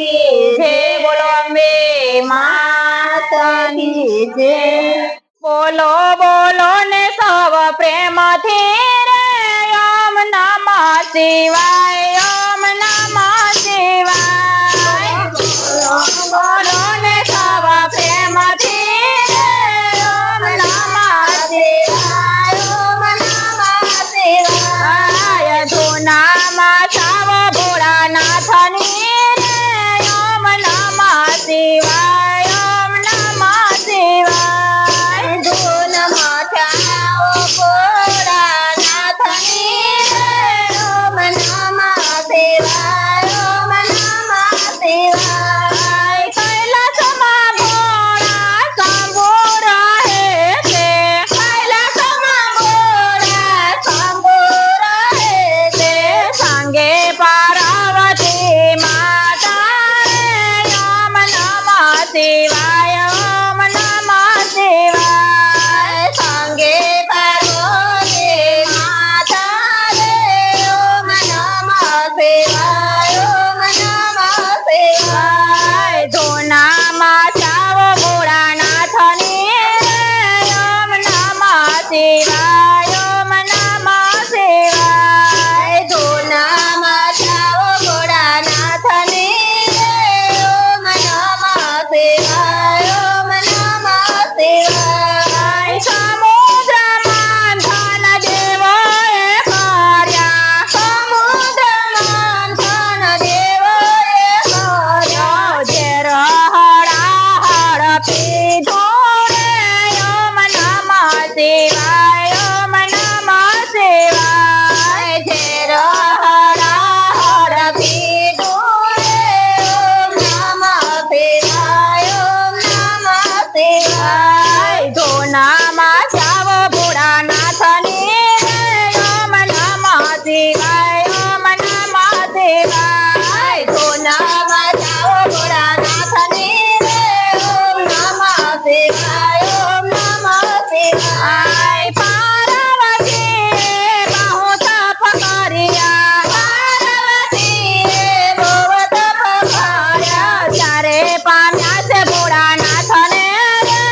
કી જય બોલો અંબે માતાની જય બોલો બોલો ને સૌ પ્રેમથી રે ઓમ નમઃ શિવાય ઓમ નમઃ શિવાય બોલો ને સૌ પ્રેમથી રે ઓમ નમઃ શિવાય ઓમ નમઃ શિવાય ધૂનામાં સાવ ભોળાનાથની રે ઓમ નમઃ શિવાય ઓમ નમઃ શિવાય ધૂનમાં સાવ ભોળાનાથની રે ઓમ નમઃ શિવાય ઓમ નમઃ શિવાય કૈલાસમાં ભોળા શંભુ રહે છે કૈલાસમાં ભોળા શંભુ રહે છે સંગે પાર્વતી માતા રે ઓમ નમઃ શિવાય ઓમ નમઃ શિવાય સંગે પાર્વતી માતા રે ઓમ નમઃ શિવાય ઓમ નમઃ શિવાય ધૂનામાં સાવ ભોળાનાથની રે ઓમ નમઃ શિવાય ઓમ નમઃ શિવાય ધૂનામાં સાવ ભોળાનાથની રે ઓમ નમઃ શિવાય ઓમ નમઃ શિવાય સમુદ્ર મંથન દેવોએ કર્યા સમુદ્ર મંથન દેવોએ કર્યા ઝેર હળાહળ પીધું રે ઓમ નમઃ શિવાય ઓમ નમઃ શિવાય ઝેર હળાહળ પીધું રે ઓમ નમઃ શિવાય ઓમ નમઃ શિવાય ધૂનામાં સાવ ભોળાનાથની રે ઓમ નમઃ શિવાય ઓમ નમઃ શિવાય ધૂનામાં સાવ ભોળાનાથની રે ઓમ નમઃ શિવાય ઓમ નમઃ શિવાય પાર્વતીએ બહુ તપ કર્યા પાર્વતીએ બહુ તપ કર્યા ત્યારે પામ્યા છે ભોળાનાથને રે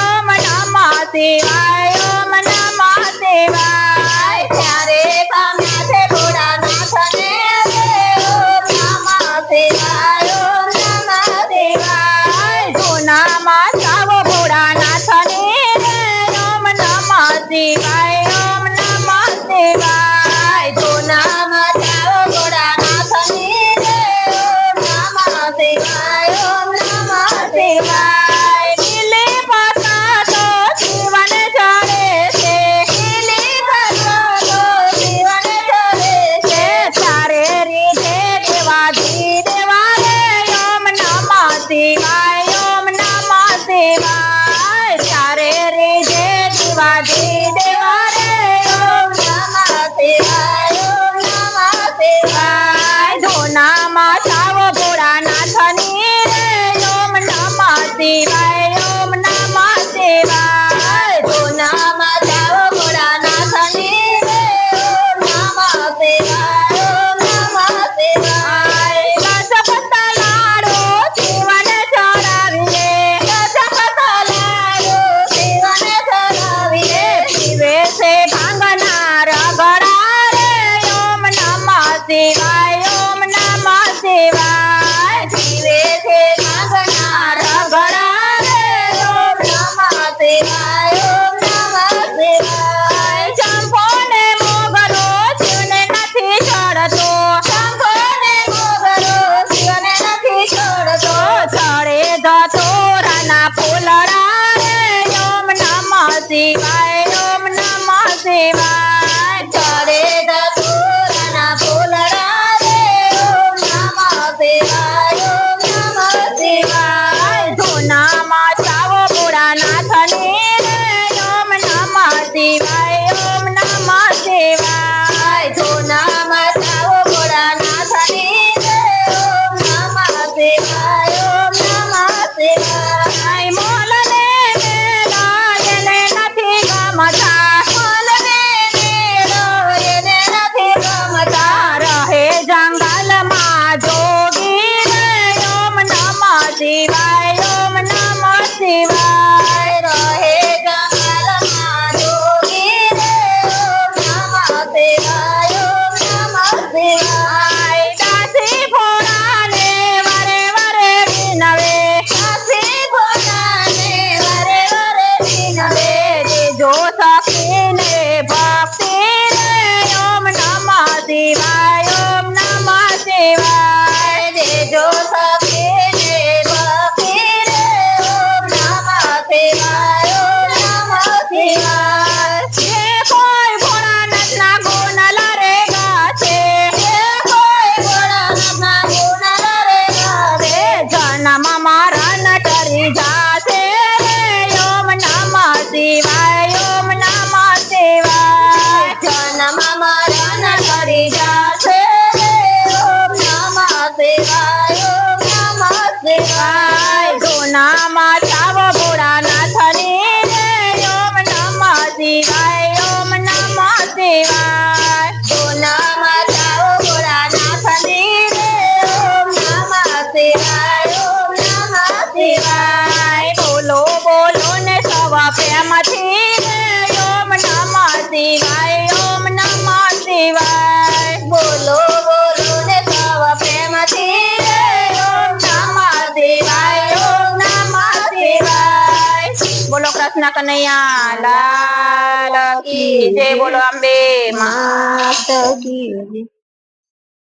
ઓમ નમઃ શિવાય ઓમ નમઃ શિવાય ત્યારે પામ્યા છે ભોળાનાથને રે ઓમ નમઃ શિવાય ઓમ નમઃ શિવાય ધૂનામાં સાવ ભોળાનાથની રે ઓમ નમઃ શિવાય ઓમ નમઃ શિવાય ધૂનામાં સાવ ભોળાનાથની રે ઓમ નમઃ શિવાય ઓમ નમઃ શિવાય લીલી પતાતો શિવને ચડે છે લીલી પતાતો શિવને ચડે છે તારે રીધે દેવાજી દેવા રે ઓમ નમઃ શિવાય ઓમ નમઃ શિવાય તારે રીધે દેવાજી દેવા રે ઓમ નમઃ શિવાય ઓમ નમઃ શિવાય ધૂનામાં સાવ ભોળાનાથની રે ઓમ નમઃ શિવાય ઓમ નમઃ શિવાય ધૂનામાં સાવ ભોળાનાથની રે ઓમ નમઃ શિવાય ઓમ નમઃ શિવાય દશપથ લાડુ શિવને ચડાવીએ દશપથ લાડુ શિવને ચડાવીએ પીવે છે ભાંગના રગડા રે ઓમ નમઃ શિવાય ઓમ નમઃ શિવાય શિવાય ઓમ નમઃ શિવાય રહે જંગલમાં જોગી રે ઓમ નમઃ શિવાય ઓમ નમઃ શિવાય દાસી ભોળાને વરે વરે વિનવે દાસી ભોળાને વરે વરે વિનવે જો સખીને ભક્તિ રે ઓમ નમઃ શિવાય ઓમ નમઃ શિવાય દેજો સખીને ભક્તિ રે ઓમ નમઃ શિવાય ઓમ નમઃ શિવાય જે કોઈ ભોળાનાથના ગુણ લરે ગાશે જે કોઈ ભોળાનાથના ગુણ લરે ગાશે જન્મ મરણ ટરી જાશે રે ઓમ નમઃ શિવાય ઓમ નમઃ શિવાય જન્મ મરણ કરી જાશે રે ઓમ નમઃ શિવાય ઓમ નમઃ શિવાય ધૂનામાં સાવ ભોળાનાથની રે ઓમ નમઃ શિવાય ઓમ નમઃ શિવાય સોનામાં જાઓ ભોળાનાથની રે ઓમ નમઃ શિવાય ઓમ નમઃ શિવાય બોલો બોલો ને સવ પ્રેમથી રે ઓમ નમઃ શિવાય ઓમ નમઃ શિવાય બોલો બોલો ને સવ પ્રેમથી રે ઓમ નમઃ શિવાય ઓમ નમઃ શિવાય બોલો કૃષ્ણ કનૈયા લાલ કી જય બોલો અંબે માત કી